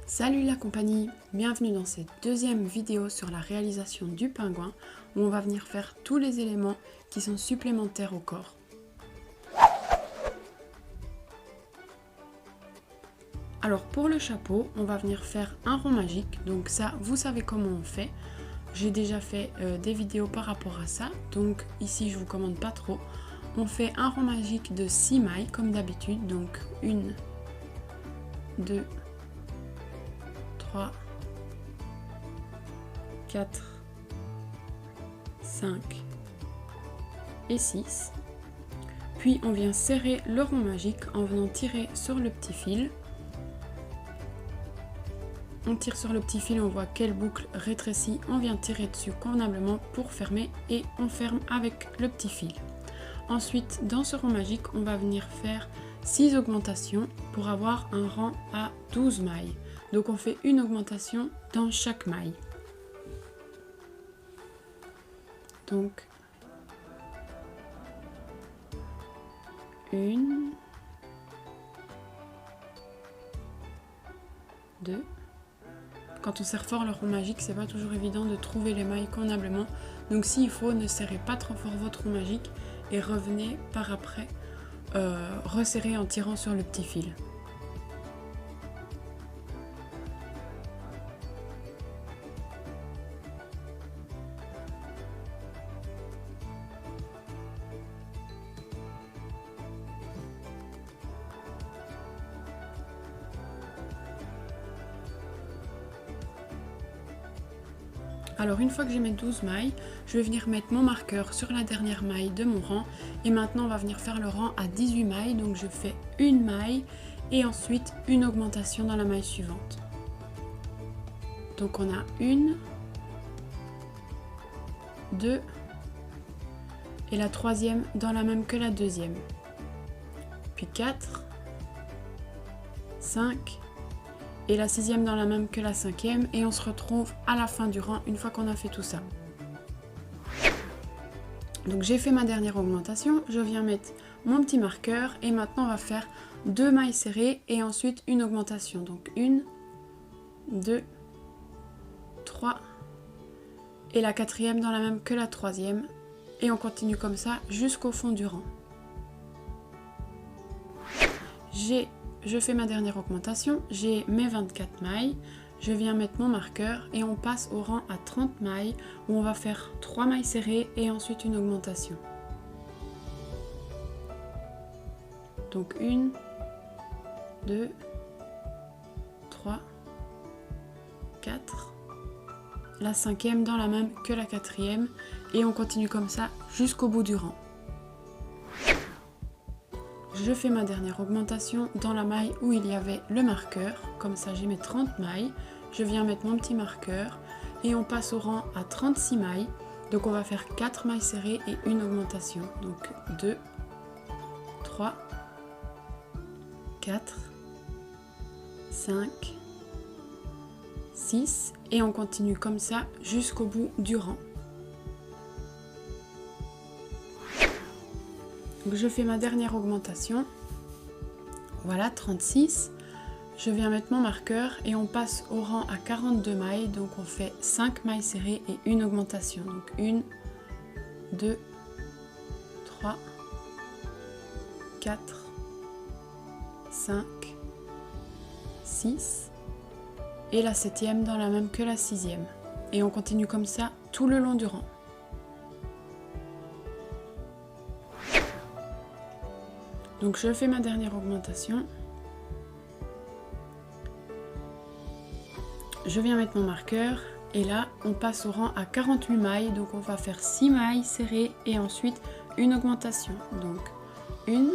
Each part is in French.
Salut la compagnie, bienvenue dans cette deuxième vidéo sur la réalisation du pingouin où on va venir faire tous les éléments qui sont supplémentaires au corps. Alors pour le chapeau, on va venir faire un rond magique, donc ça vous savez comment on fait. J'ai déjà fait des vidéos par rapport à ça, donc ici je vous commande pas trop. On fait un rond magique de 6 mailles comme d'habitude, donc 1, 2, 3, 4, 5 et 6. Puis on vient serrer le rond magique en venant tirer sur le petit fil. On tire sur le petit fil, on voit quelle boucle rétrécit, on vient tirer dessus convenablement pour fermer et on ferme avec le petit fil. Ensuite, dans ce rond magique, on va venir faire 6 augmentations pour avoir un rang à 12 mailles. Donc on fait une augmentation dans chaque maille. Donc 1, 2. Quand on serre fort le rond magique, c'est pas toujours évident de trouver les mailles convenablement. Donc s'il faut, ne serrez pas trop fort votre rond magique et revenez par après resserrer en tirant sur le petit fil. Alors une fois que j'ai mes 12 mailles, je vais venir mettre mon marqueur sur la dernière maille de mon rang. Et maintenant on va venir faire le rang à 18 mailles. Donc je fais une maille et ensuite une augmentation dans la maille suivante. Donc on a 1, 2 et la troisième dans la même que la deuxième. Puis 4, 5 et la sixième dans la même que la cinquième et on se retrouve à la fin du rang une fois qu'on a fait tout ça. Donc j'ai fait ma dernière augmentation, je viens mettre mon petit marqueur et maintenant on va faire 2 mailles serrées et ensuite une augmentation. Donc 1, 2, 3 et la quatrième dans la même que la troisième et on continue comme ça jusqu'au fond du rang. Je fais ma dernière augmentation, j'ai mes 24 mailles, je viens mettre mon marqueur et on passe au rang à 30 mailles où on va faire 3 mailles serrées et ensuite une augmentation. Donc 1, 2, 3, 4, la cinquième dans la même que la quatrième et on continue comme ça jusqu'au bout du rang. Je fais ma dernière augmentation dans la maille où il y avait le marqueur, comme ça j'ai mes 30 mailles, je viens mettre mon petit marqueur et on passe au rang à 36 mailles, donc on va faire 4 mailles serrées et une augmentation, donc 2, 3, 4, 5, 6 et on continue comme ça jusqu'au bout du rang. Donc je fais ma dernière augmentation, voilà 36, je viens mettre mon marqueur et on passe au rang à 42 mailles, donc on fait 5 mailles serrées et une augmentation, donc 1, 2, 3, 4, 5, 6 et la septième dans la même que la sixième et on continue comme ça tout le long du rang. Donc je fais ma dernière augmentation, je viens mettre mon marqueur et là on passe au rang à 48 mailles, donc on va faire 6 mailles serrées et ensuite une augmentation. Donc 1,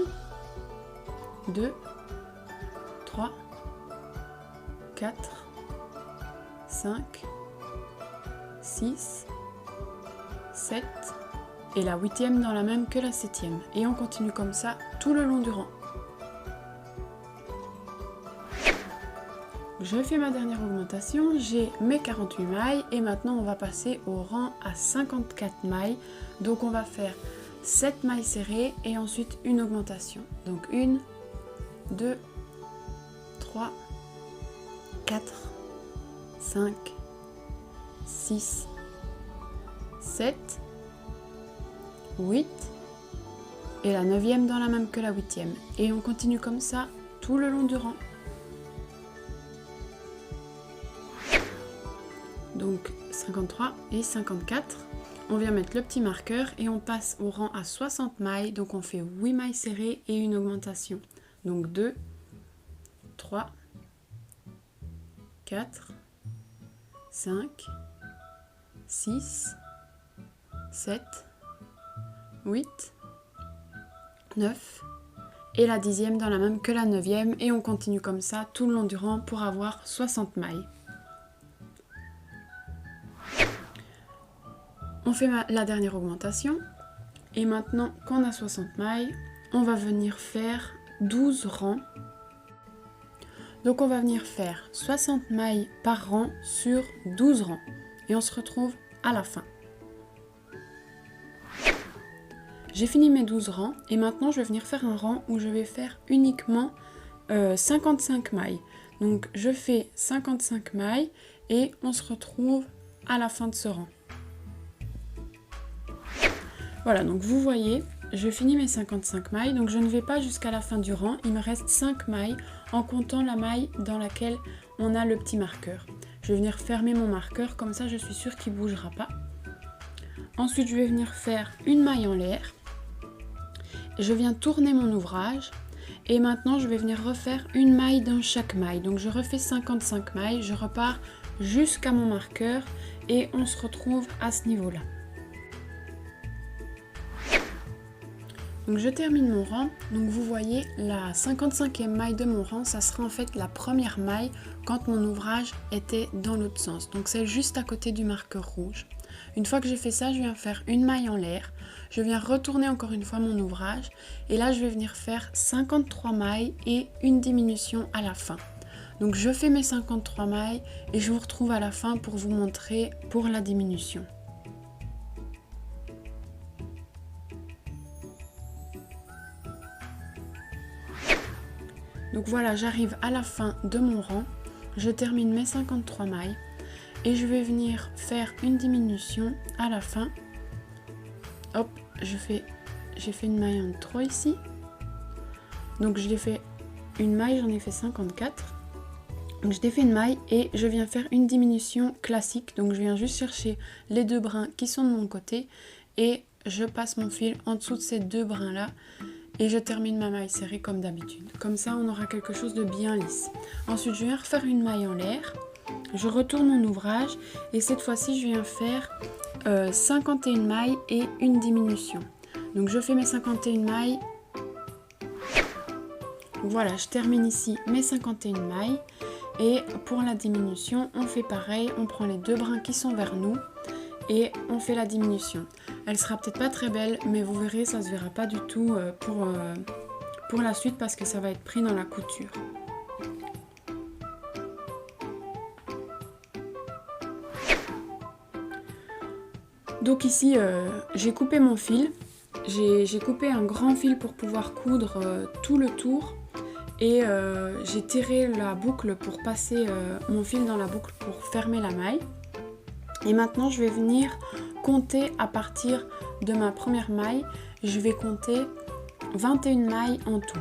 2, 3, 4, 5, 6, 7 et la huitième dans la même que la septième et on continue comme ça tout le long du rang. Je fais ma dernière augmentation, j'ai mes 48 mailles et maintenant on va passer au rang à 54 mailles, donc on va faire 7 mailles serrées et ensuite une augmentation. Donc 1, 2, 3, 4, 4, 5, 6, 7, 8 et la 9e dans la même que la 8e. Et on continue comme ça tout le long du rang. Donc 53 et 54. On vient mettre le petit marqueur et on passe au rang à 60 mailles. Donc on fait 8 mailles serrées et une augmentation. Donc 2, 3, 4, 5, 6, 7, 8, 9 et la 10e dans la même que la 9e. Et on continue comme ça tout le long du rang pour avoir 60 mailles. On fait la dernière augmentation et maintenant qu'on a 60 mailles, on va venir faire 12 rangs. Donc on va venir faire 60 mailles par rang sur 12 rangs et on se retrouve à la fin. J'ai fini mes 12 rangs et maintenant je vais venir faire un rang où je vais faire uniquement 55 mailles. Donc je fais 55 mailles et on se retrouve à la fin de ce rang. Voilà, donc vous voyez, je finis mes 55 mailles, donc je ne vais pas jusqu'à la fin du rang, il me reste 5 mailles en comptant la maille dans laquelle on a le petit marqueur. Je vais venir fermer mon marqueur, comme ça je suis sûre qu'il ne bougera pas. Ensuite je vais venir faire une maille en l'air, je viens tourner mon ouvrage et maintenant je vais venir refaire une maille dans chaque maille. Donc je refais 55 mailles, je repars jusqu'à mon marqueur et on se retrouve à ce niveau-là. Donc je termine mon rang, donc vous voyez la 55e maille de mon rang, ça sera en fait la première maille quand mon ouvrage était dans l'autre sens, donc c'est juste à côté du marqueur rouge. Une fois que j'ai fait ça, je viens faire une maille en l'air, je viens retourner encore une fois mon ouvrage et là je vais venir faire 53 mailles et une diminution à la fin. Donc je fais mes 53 mailles et je vous retrouve à la fin pour vous montrer pour la diminution. Donc voilà, j'arrive à la fin de mon rang, je termine mes 53 mailles et je vais venir faire une diminution à la fin. Hop, j'ai fait une maille en trop ici. Donc je l'ai fait une maille, j'en ai fait 54. Donc je défais une maille et je viens faire une diminution classique. Donc je viens juste chercher les deux brins qui sont de mon côté et je passe mon fil en dessous de ces deux brins là. Et je termine ma maille serrée comme d'habitude. Comme ça, on aura quelque chose de bien lisse. Ensuite, je viens refaire une maille en l'air. Je retourne mon ouvrage. Et cette fois-ci, je viens faire 51 mailles et une diminution. Donc, je fais mes 51 mailles. Voilà, je termine ici mes 51 mailles. Et pour la diminution, on fait pareil. On prend les deux brins qui sont vers nous. Et on fait la diminution. Elle sera peut-être pas très belle, mais vous verrez, ça se verra pas du tout pour la suite parce que ça va être pris dans la couture. Donc ici, j'ai coupé mon fil. J'ai coupé un grand fil pour pouvoir coudre tout le tour. Et j'ai tiré la boucle pour passer mon fil dans la boucle pour fermer la maille. Et maintenant, je vais venir compter à partir de ma première maille. Je vais compter 21 mailles en tout.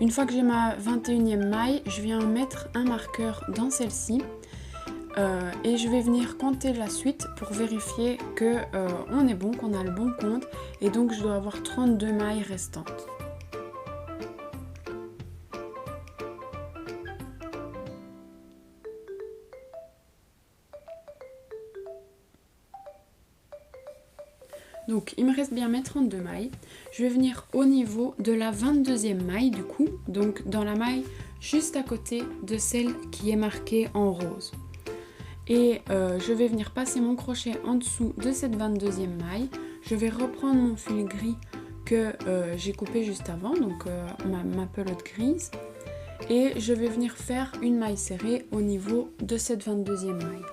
Une fois que j'ai ma 21e maille, je viens mettre un marqueur dans celle-ci. Et je vais venir compter la suite pour vérifier que on est bon, qu'on a le bon compte. Et donc, je dois avoir 32 mailles restantes. Donc il me reste bien mes 32 mailles. Je vais venir au niveau de la 22e maille du coup, donc dans la maille juste à côté de celle qui est marquée en rose. Et je vais venir passer mon crochet en dessous de cette 22e maille. Je vais reprendre mon fil gris que j'ai coupé juste avant, donc ma pelote grise. Et je vais venir faire une maille serrée au niveau de cette 22e maille.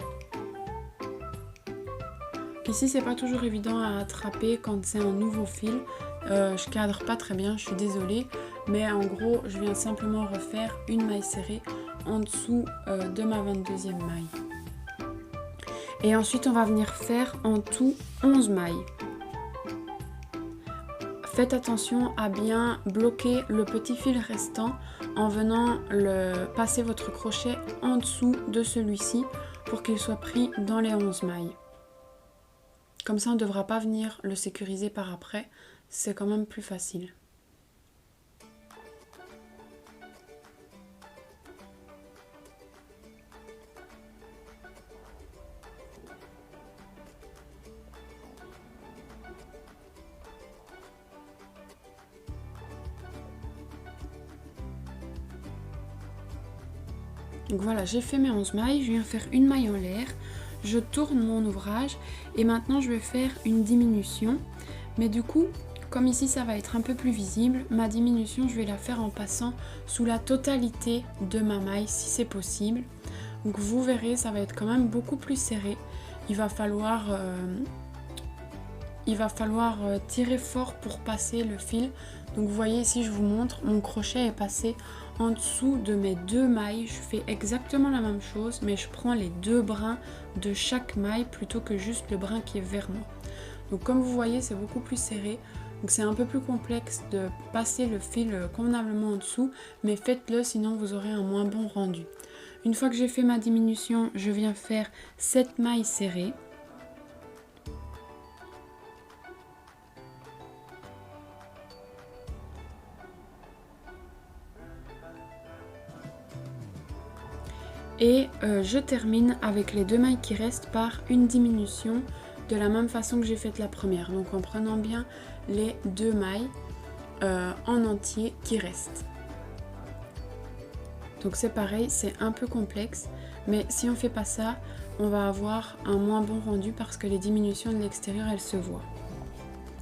ici c'est pas toujours évident à attraper quand c'est un nouveau fil. Je cadre pas très bien, je suis désolée, mais en gros je viens simplement refaire une maille serrée en dessous de ma 22e maille. Et ensuite on va venir faire en tout 11 mailles. Faites attention à bien bloquer le petit fil restant en venant passer votre crochet en dessous de celui-ci pour qu'il soit pris dans les 11 mailles. Comme ça on ne devra pas venir le sécuriser par après, c'est quand même plus facile. Donc voilà, j'ai fait mes 11 mailles, je viens faire une maille en l'air, je tourne mon ouvrage et maintenant je vais faire une diminution. Mais du coup, comme ici ça va être un peu plus visible, ma diminution je vais la faire en passant sous la totalité de ma maille si c'est possible. Donc vous verrez, ça va être quand même beaucoup plus serré. Il va falloir tirer fort pour passer le fil. Donc vous voyez ici je vous montre, mon crochet est passé en dessous de mes 2 mailles. Je fais exactement la même chose mais je prends les 2 brins de chaque maille plutôt que juste le brin qui est vers moi. Donc comme vous voyez c'est beaucoup plus serré. Donc c'est un peu plus complexe de passer le fil convenablement en dessous, mais faites-le sinon vous aurez un moins bon rendu. Une fois que j'ai fait ma diminution, je viens faire 7 mailles serrées. Et je termine avec les 2 mailles qui restent par une diminution de la même façon que j'ai fait la première. Donc en prenant bien les 2 mailles en entier qui restent. Donc c'est pareil, c'est un peu complexe, mais si on fait pas ça, on va avoir un moins bon rendu parce que les diminutions de l'extérieur elles se voient.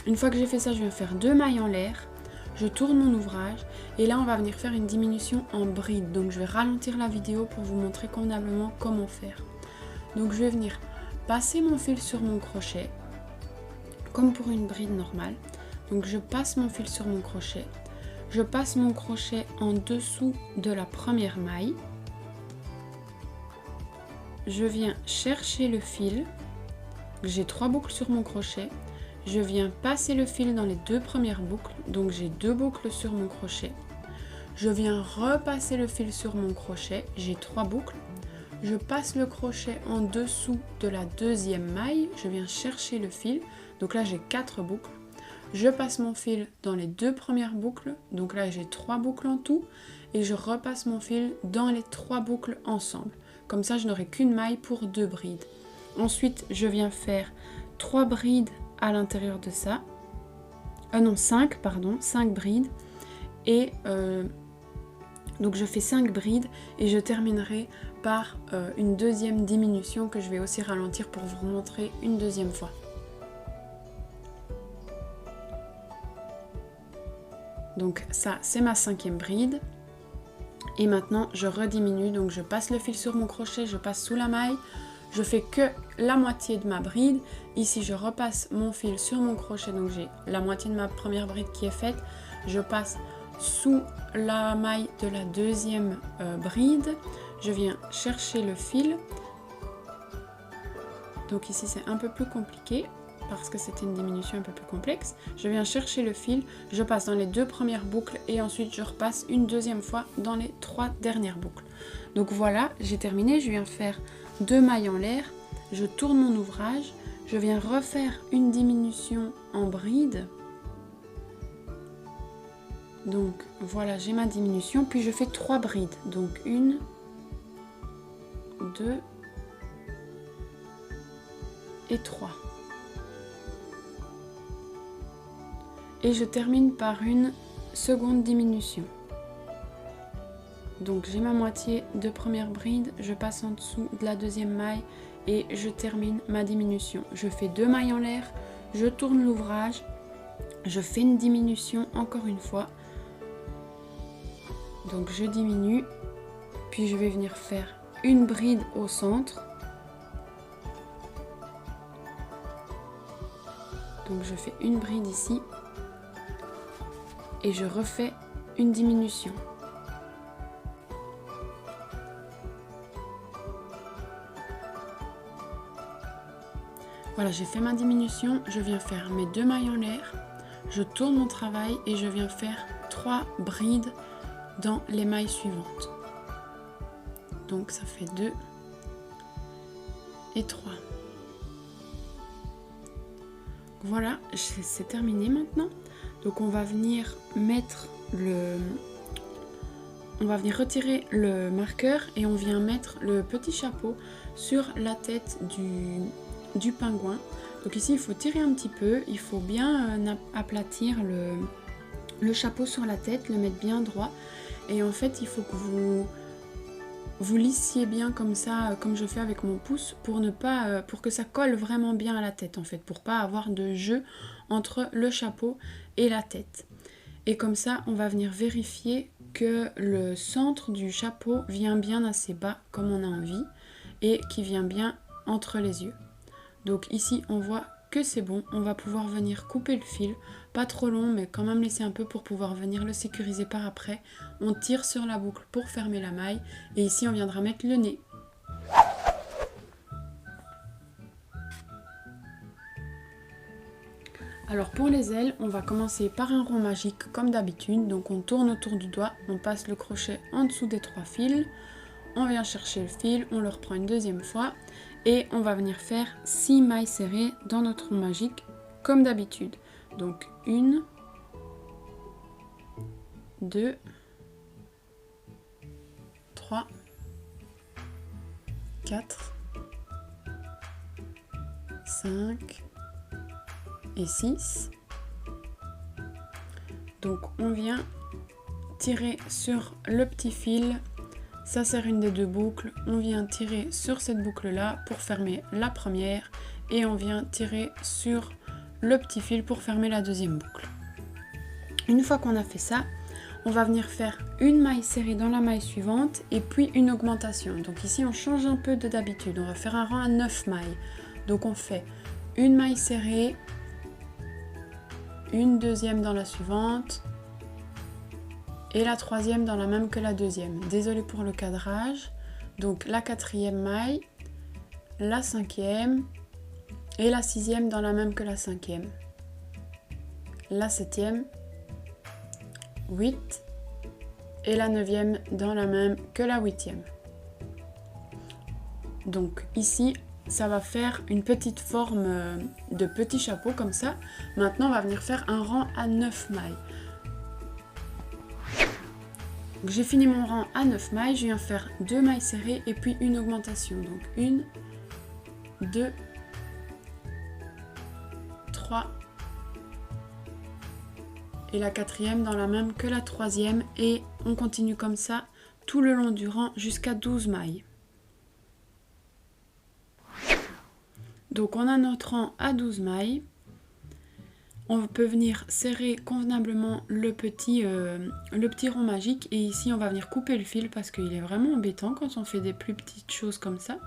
Une fois que j'ai fait ça, je viens faire 2 mailles en l'air. Je tourne mon ouvrage et là on va venir faire une diminution en bride. Donc je vais ralentir la vidéo pour vous montrer convenablement comment faire. Donc je vais venir passer mon fil sur mon crochet comme pour une bride normale. Donc je passe mon fil sur mon crochet. Je passe mon crochet en dessous de la première maille. Je viens chercher le fil. J'ai 3 boucles sur mon crochet. Je viens passer le fil dans les 2 premières boucles, donc j'ai 2 boucles sur mon crochet. Je viens repasser le fil sur mon crochet, j'ai 3 boucles. Je passe le crochet en dessous de la 2e maille, je viens chercher le fil, donc là j'ai 4 boucles. Je passe mon fil dans les 2 premières boucles, donc là j'ai 3 boucles en tout. Et je repasse mon fil dans les 3 boucles ensemble. Comme ça je n'aurai qu'une maille pour 2 brides. Ensuite je viens faire 3 brides à l'intérieur de ça, 5 brides, et donc je fais 5 brides et je terminerai par une deuxième diminution que je vais aussi ralentir pour vous montrer une deuxième fois. Donc ça c'est ma 5e bride et maintenant je rediminue, donc je passe le fil sur mon crochet, je passe sous la maille. Je fais que la moitié de ma bride. Ici, je repasse mon fil sur mon crochet. Donc, j'ai la moitié de ma première bride qui est faite. Je passe sous la maille de la 2e bride. Je viens chercher le fil. Donc ici, c'est un peu plus compliqué parce que c'était une diminution un peu plus complexe. Je viens chercher le fil. Je passe dans les 2 premières boucles et ensuite, je repasse une deuxième fois dans les 3 dernières boucles. Donc voilà, j'ai terminé. Je viens faire 2 mailles en l'air, je tourne mon ouvrage, je viens refaire une diminution en bride. Donc voilà, j'ai ma diminution, puis je fais 3 brides. Donc 1, 2 et 3. Et je termine par une seconde diminution. Donc j'ai ma moitié de première bride, je passe en dessous de la 2e maille et je termine ma diminution. Je fais 2 mailles en l'air, je tourne l'ouvrage, je fais une diminution encore une fois. Donc je diminue, puis je vais venir faire une bride au centre. Donc je fais une bride ici et je refais une diminution. Voilà, j'ai fait ma diminution, je viens faire mes 2 mailles en l'air, je tourne mon travail et je viens faire 3 brides dans les mailles suivantes. Donc ça fait 2 et 3. Voilà, c'est terminé maintenant. Donc on va venir retirer le marqueur et on vient mettre le petit chapeau sur la tête du pingouin. Donc ici il faut tirer un petit peu, il faut bien aplatir le chapeau sur la tête, le mettre bien droit. Et en fait il faut que vous lissiez bien comme ça, comme je fais avec mon pouce, pour que ça colle vraiment bien à la tête en fait, pour pas avoir de jeu entre le chapeau et la tête. Et comme ça on va venir vérifier que le centre du chapeau vient bien assez bas comme on a envie et qui vient bien entre les yeux. Donc ici on voit que c'est bon, on va pouvoir venir couper le fil, pas trop long mais quand même laisser un peu pour pouvoir venir le sécuriser par après. On tire sur la boucle pour fermer la maille et ici on viendra mettre le nez. Alors pour les ailes, on va commencer par un rond magique comme d'habitude. Donc on tourne autour du doigt, on passe le crochet en dessous des 3 fils, on vient chercher le fil, on le reprend une deuxième fois et on va venir faire 6 mailles serrées dans notre rond magique comme d'habitude. Donc 1, 2, 3, 4, 5 et 6. Donc on vient tirer sur le petit fil, ça sert une des 2 boucles, on vient tirer sur cette boucle là pour fermer la première et on vient tirer sur le petit fil pour fermer la deuxième boucle. Une fois qu'on a fait ça, on va venir faire une maille serrée dans la maille suivante et puis une augmentation. Donc ici on change un peu de d'habitude, on va faire un rang à 9 mailles. Donc on fait une maille serrée, une deuxième dans la suivante et la troisième dans la même que la deuxième. Désolée pour le cadrage. Donc la 4e maille, la 5e et la 6e dans la même que la 5e, la 7e, 8 et la 9e dans la même que la 8e. Donc ici ça va faire une petite forme de petit chapeau comme ça. Maintenant on va venir faire un rang à 9 mailles. J'ai fini mon rang à 9 mailles, je viens faire 2 mailles serrées et puis une augmentation. Donc 1, 2, 3 et la 4e dans la même que la 3e et on continue comme ça tout le long du rang jusqu'à 12 mailles. Donc on a notre rang à 12 mailles. On peut venir serrer convenablement le petit rond magique et ici on va venir couper le fil parce qu'il est vraiment embêtant quand on fait des plus petites choses comme ça.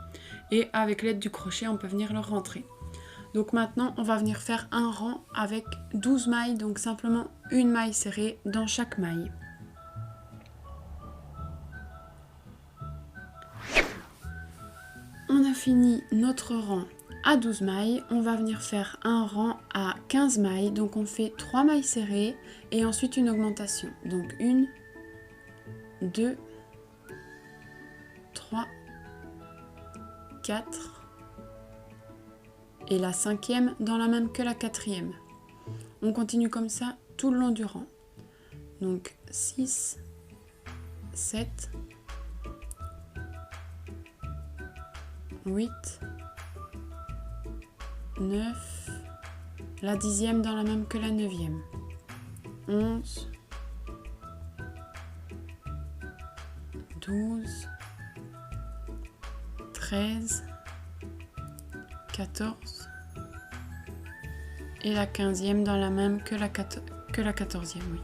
Et avec l'aide du crochet on peut venir le rentrer. Donc maintenant on va venir faire un rang avec 12 mailles, donc simplement une maille serrée dans chaque maille. On a fini notre rang à 12 mailles, on va venir faire un rang à 15 mailles, donc on fait 3 mailles serrées et ensuite une augmentation. Donc 1, 2, 3, 4 et la 5e dans la même que la 4e. On continue comme ça tout le long du rang. Donc 6, 7, 8, 9, la 10e dans la même que la 9e, 11, 12, 13, 14 et la 15e dans la même que la 14e, oui.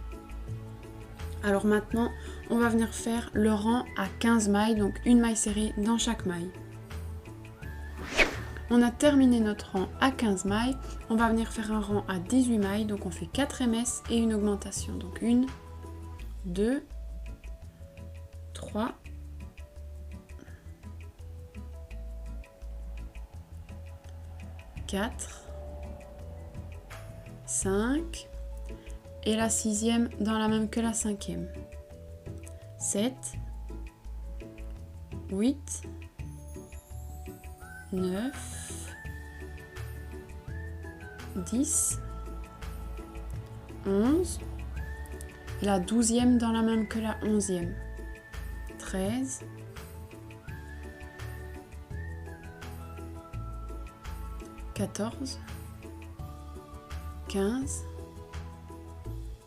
Alors maintenant, on va venir faire le rang à 15 mailles, donc une maille serrée dans chaque maille. On a terminé notre rang à 15 mailles. On va venir faire un rang à 18 mailles. Donc on fait 4 MS et une augmentation. Donc 1, 2, 3, 4, 5 et la 6e dans la même que la 5e. 7, 8, 9, 10, 11, la 12e dans la même que la 11e. 13, 14, 15,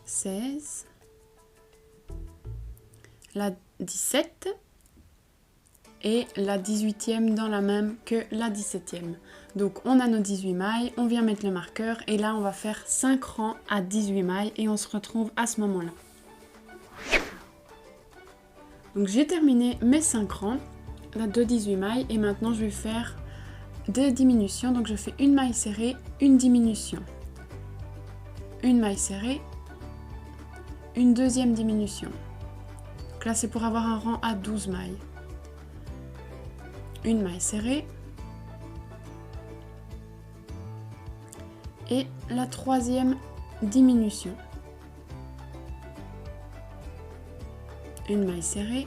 16, la 17 et la 18e dans la même que la 17e. Donc on a nos 18 mailles, on vient mettre le marqueur et là on va faire 5 rangs à 18 mailles et on se retrouve à ce moment-là. Donc j'ai terminé mes 5 rangs là, de 18 mailles et maintenant je vais faire des diminutions. Donc je fais une maille serrée, une diminution, une maille serrée, une deuxième diminution. Donc là c'est pour avoir un rang à 12 mailles. Une maille serrée et la troisième diminution. Une maille serrée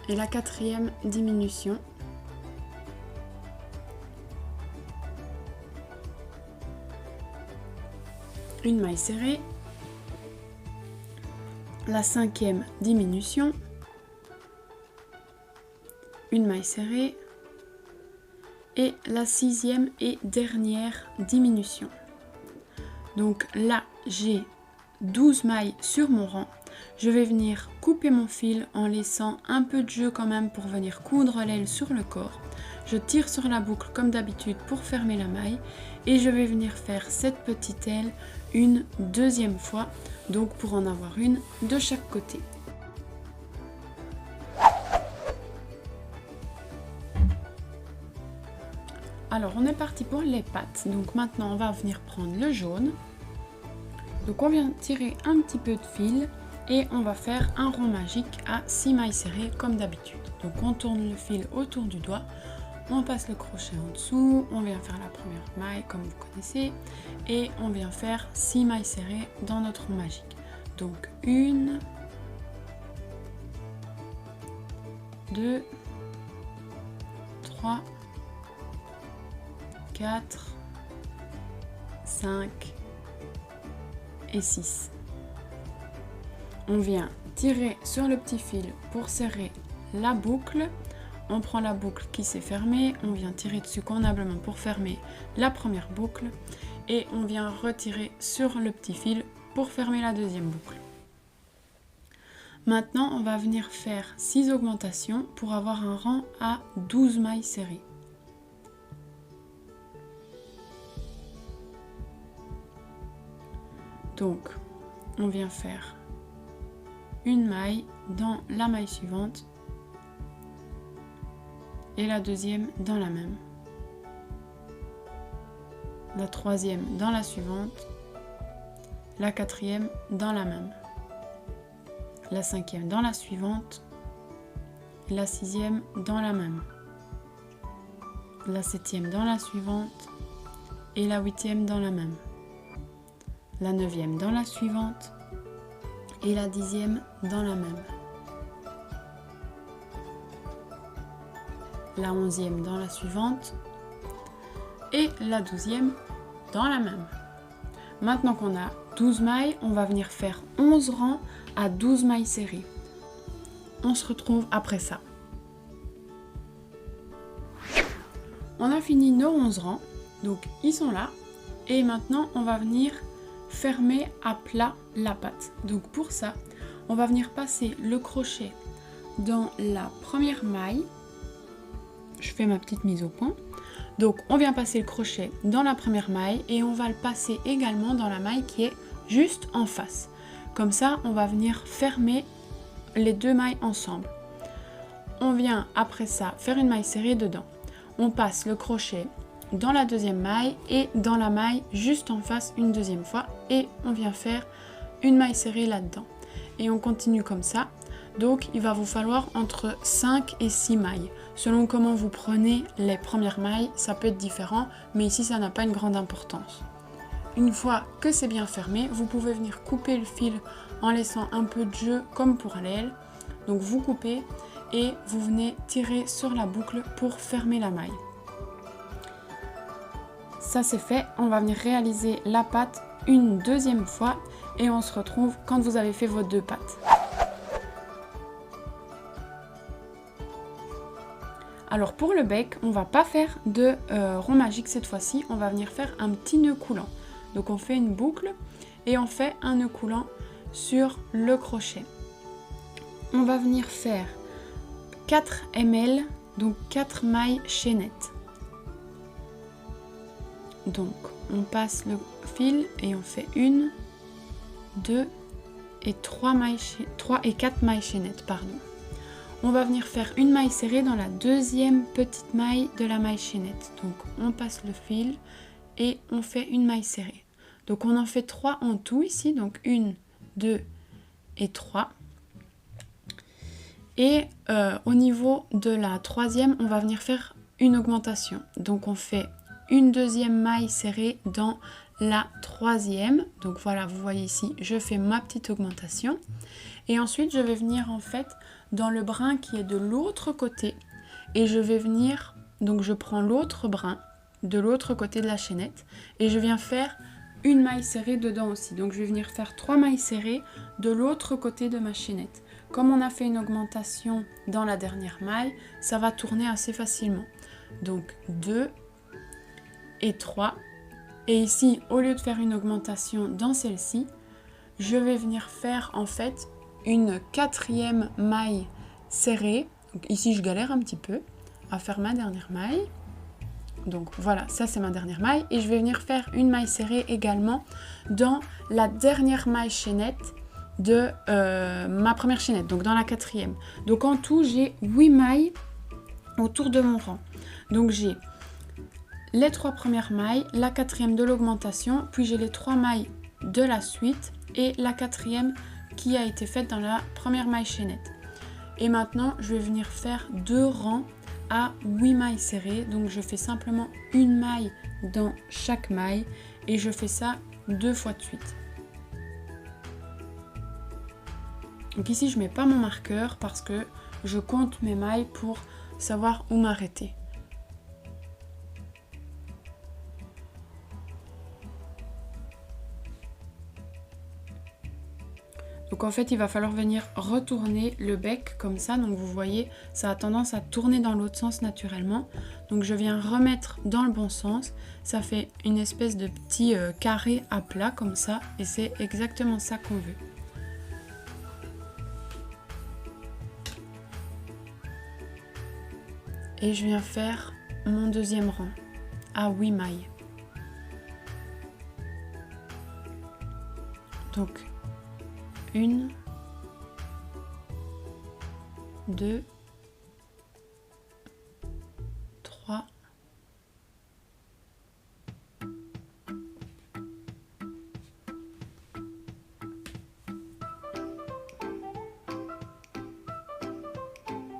et la quatrième diminution. Une maille serrée, la cinquième diminution, une maille serrée et la sixième et dernière diminution. Donc là j'ai 12 mailles sur mon rang. Je vais venir couper mon fil en laissant un peu de jeu quand même pour venir coudre l'aile sur le corps. Je tire sur la boucle comme d'habitude pour fermer la maille et je vais venir faire cette petite aile une deuxième fois, donc pour en avoir une de chaque côté. Alors on est parti pour les pattes, donc maintenant on va venir prendre le jaune. Donc on vient tirer un petit peu de fil et on va faire un rond magique à 6 mailles serrées comme d'habitude. Donc on tourne le fil autour du doigt, on passe le crochet en dessous, on vient faire la première maille comme vous connaissez et on vient faire 6 mailles serrées dans notre rond magique. Donc 1, 2, 3, 4, 5 et 6. On vient tirer sur le petit fil pour serrer la boucle. On prend la boucle qui s'est fermée, on vient tirer dessus convenablement pour fermer la première boucle et on vient retirer sur le petit fil pour fermer la deuxième boucle. Maintenant, on va venir faire 6 augmentations pour avoir un rang à 12 mailles serrées. Donc, on vient faire une maille dans la maille suivante et la deuxième dans la même. La troisième dans la suivante, la quatrième dans la même. La cinquième dans la suivante, la sixième dans la même. La septième dans la suivante et la huitième dans la même. La 9e dans la suivante et la 10e dans la même. La 11e dans la suivante et la 12e dans la même. Maintenant qu'on a 12 mailles, on va venir faire 11 rangs à 12 mailles serrées. On se retrouve après ça. On a fini nos 11 rangs, donc ils sont là. Et maintenant, on va venir fermer à plat la patte. Donc pour ça, on va venir passer le crochet dans la première maille. Je fais ma petite mise au point. Donc on vient passer le crochet dans la première maille et on va le passer également dans la maille qui est juste en face. Comme ça, on va venir fermer les deux mailles ensemble. on vient après ça faire une maille serrée dedans. On passe le crochet dans la deuxième maille et dans la maille juste en face une deuxième fois et on vient faire une maille serrée là-dedans. Et on continue comme ça. Donc il va vous falloir entre 5 et 6 mailles. Selon comment vous prenez les premières mailles, ça peut être différent, mais ici ça n'a pas une grande importance. Une fois que c'est bien fermé, vous pouvez venir couper le fil en laissant un peu de jeu comme pour l'aile. Donc vous coupez et vous venez tirer sur la boucle pour fermer la maille. Ça c'est fait, on va venir réaliser la patte une deuxième fois et on se retrouve quand vous avez fait vos 2 pattes. Alors pour le bec, on va pas faire de rond magique cette fois-ci, on va venir faire un petit nœud coulant. Donc on fait une boucle et on fait un nœud coulant sur le crochet. On va venir faire 4 ml, donc 4 mailles chaînettes. Donc on passe le fil et on fait 1, 2 et 3 et 4 mailles chaînettes, pardon. On va venir faire une maille serrée dans la deuxième petite maille de la maille chaînette. Donc on passe le fil et on fait une maille serrée. Donc on en fait 3 en tout ici, donc 1, 2 et 3. Et au niveau de la troisième, on va venir faire une augmentation. Donc on fait une deuxième maille serrée dans la troisième. Donc voilà, vous voyez ici, je fais ma petite augmentation. Et ensuite, je vais venir en fait dans le brin qui est de l'autre côté. Et je vais venir, donc je prends l'autre brin de l'autre côté de la chaînette. Et je viens faire une maille serrée dedans aussi. Donc je vais venir faire 3 mailles serrées de l'autre côté de ma chaînette. Comme on a fait une augmentation dans la dernière maille, ça va tourner assez facilement. Donc 2 et 3. Et ici, au lieu de faire une augmentation dans celle-ci, je vais venir faire en fait une 4e maille serrée. Donc ici, je galère un petit peu à faire ma dernière maille. Donc voilà, ça c'est ma dernière maille. Et je vais venir faire une maille serrée également dans la dernière maille chaînette de ma première chaînette, donc dans la 4e. Donc en tout, j'ai 8 mailles autour de mon rang. Donc j'ai les 3 premières mailles, la 4e de l'augmentation, puis j'ai les 3 mailles de la suite et la 4e qui a été faite dans la première maille chaînette. Et maintenant, je vais venir faire 2 rangs à 8 mailles serrées. Donc je fais simplement une maille dans chaque maille et je fais ça 2 fois de suite. Donc ici, je ne mets pas mon marqueur parce que je compte mes mailles pour savoir où m'arrêter. Donc en fait, il va falloir venir retourner le bec comme ça. Donc vous voyez, ça a tendance à tourner dans l'autre sens naturellement. Donc je viens remettre dans le bon sens. Ça fait une espèce de petit carré à plat comme ça. Et c'est exactement ça qu'on veut. Et je viens faire mon deuxième rang à 8 mailles. Donc 1, 2, 3,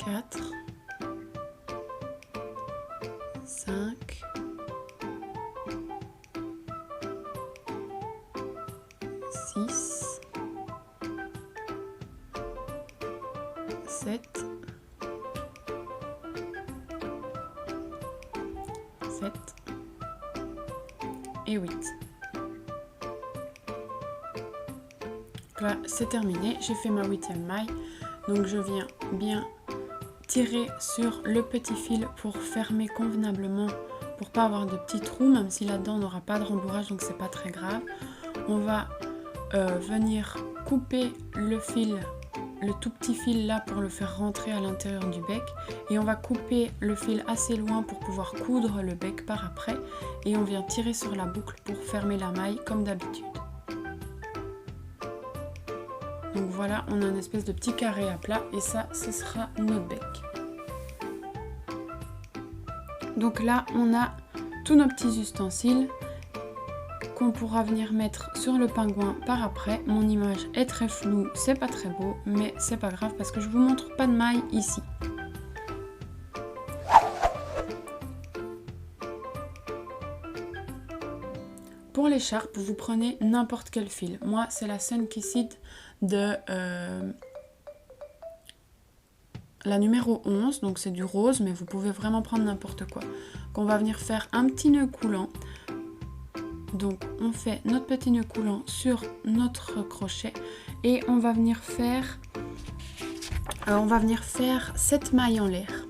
4, 5, 6, 7, et 8. Donc là, c'est terminé. J'ai fait ma 8e maille. Donc je viens bien tirer sur le petit fil pour fermer convenablement, pour pas avoir de petits trous, même si là-dedans on n'aura pas de rembourrage, donc c'est pas très grave. On va venir couper le fil, le tout petit fil là pour le faire rentrer à l'intérieur du bec, et on va couper le fil assez loin pour pouvoir coudre le bec par après, et on vient tirer sur la boucle pour fermer la maille comme d'habitude. Donc voilà, on a une espèce de petit carré à plat et ça, ce sera notre bec. Donc là, on a tous nos petits ustensiles qu'on pourra venir mettre sur le pingouin par après. Mon image est très floue, c'est pas très beau, mais c'est pas grave parce que je vous montre pas de maille ici. Pour l'écharpe, vous prenez n'importe quel fil. Moi, c'est la Sunkissed de la numéro 11, donc c'est du rose, mais vous pouvez vraiment prendre n'importe quoi. On va venir faire un petit nœud coulant. Donc on fait notre petit nœud coulant sur notre crochet et on va venir faire 7 mailles en l'air.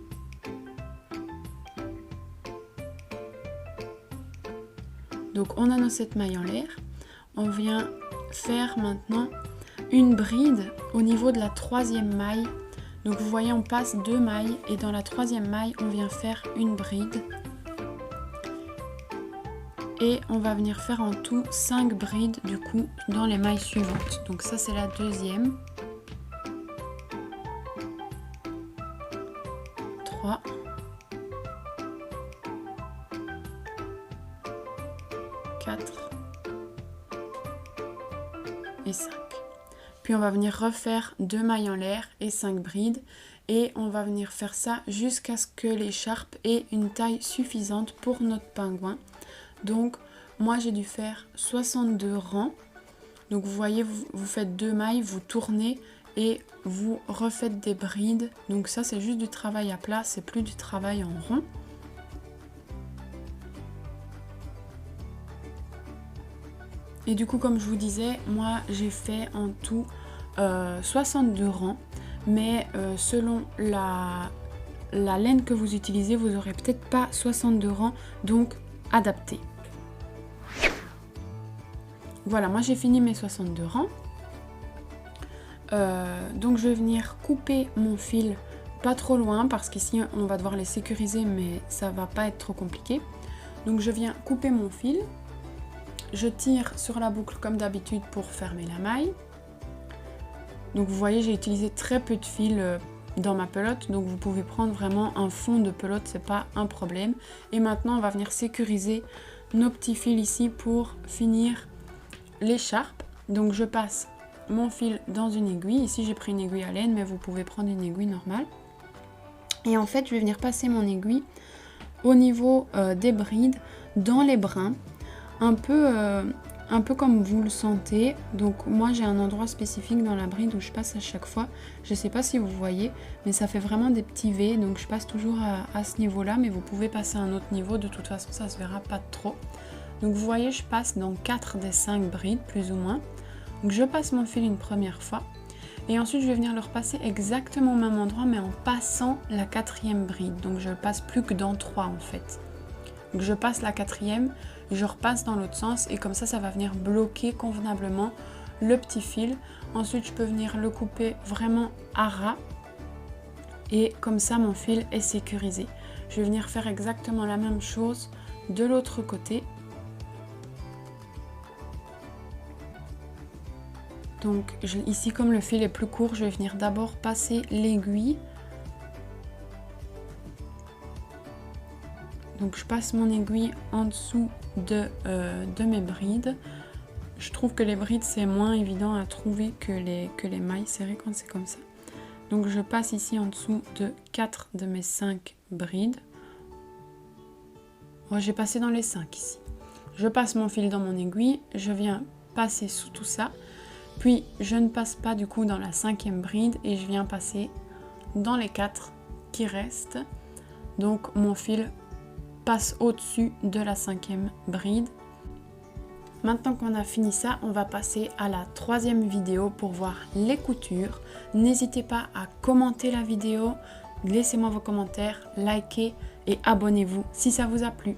Donc on a nos 7 mailles en l'air. On vient faire maintenant une bride au niveau de la 3e maille. Donc vous voyez, on passe 2 mailles et dans la 3e maille, on vient faire une bride. Et on va venir faire en tout 5 brides du coup dans les mailles suivantes. Donc ça c'est la 2e. 3. 4. Et 5. Puis on va venir refaire 2 mailles en l'air et 5 brides. Et on va venir faire ça jusqu'à ce que l'écharpe ait une taille suffisante pour notre pingouin. Donc moi j'ai dû faire 62 rangs. Donc vous voyez, vous faites 2 mailles, vous tournez et vous refaites des brides. Donc ça c'est juste du travail à plat, c'est plus du travail en rond. Et du coup, comme je vous disais, moi j'ai fait en tout 62 rangs. Mais selon la laine que vous utilisez, vous n'aurez peut-être pas 62 rangs, donc adaptez. Voilà, moi j'ai fini mes 62 rangs. Donc je vais venir couper mon fil pas trop loin parce qu'ici on va devoir les sécuriser, mais ça va pas être trop compliqué. Donc je viens couper mon fil. Je tire sur la boucle comme d'habitude pour fermer la maille. Donc vous voyez, j'ai utilisé très peu de fil dans ma pelote, donc vous pouvez prendre vraiment un fond de pelote, c'est pas un problème. Et maintenant on va venir sécuriser nos petits fils ici pour finir l'écharpe. Donc je passe mon fil dans une aiguille. Ici j'ai pris une aiguille à laine, mais vous pouvez prendre une aiguille normale. Et en fait je vais venir passer mon aiguille au niveau des brides, dans les brins, un peu comme vous le sentez. Donc moi j'ai un endroit spécifique dans la bride où je passe à chaque fois. Je ne sais pas si vous voyez, mais ça fait vraiment des petits V. Donc je passe toujours à ce niveau là, mais vous pouvez passer à un autre niveau. De toute façon ça se verra pas trop. Donc vous voyez, je passe dans 4 des 5 brides plus ou moins. Donc je passe mon fil une première fois. Et ensuite je vais venir le repasser exactement au même endroit, mais en passant la 4e bride. Donc je le passe plus que dans 3 en fait. Donc je passe la 4e, je repasse dans l'autre sens et comme ça, ça va venir bloquer convenablement le petit fil. Ensuite, je peux venir le couper vraiment à ras et comme ça, mon fil est sécurisé. Je vais venir faire exactement la même chose de l'autre côté. Donc ici, comme le fil est plus court, je vais venir d'abord passer l'aiguille. Donc je passe mon aiguille en dessous de mes brides. Je trouve que les brides c'est moins évident à trouver que les mailles serrées quand c'est comme ça. Donc je passe ici en dessous de 4 de mes 5 brides. Moi j'ai passé dans les 5 ici. Je passe mon fil dans mon aiguille, je viens passer sous tout ça. Puis je ne passe pas du coup dans la 5e bride et je viens passer dans les 4 qui restent. Donc mon fil passe au-dessus de la 5e bride. Maintenant qu'on a fini ça, on va passer à la 3e vidéo pour voir les coutures. N'hésitez pas à commenter la vidéo, laissez-moi vos commentaires, likez et abonnez-vous si ça vous a plu.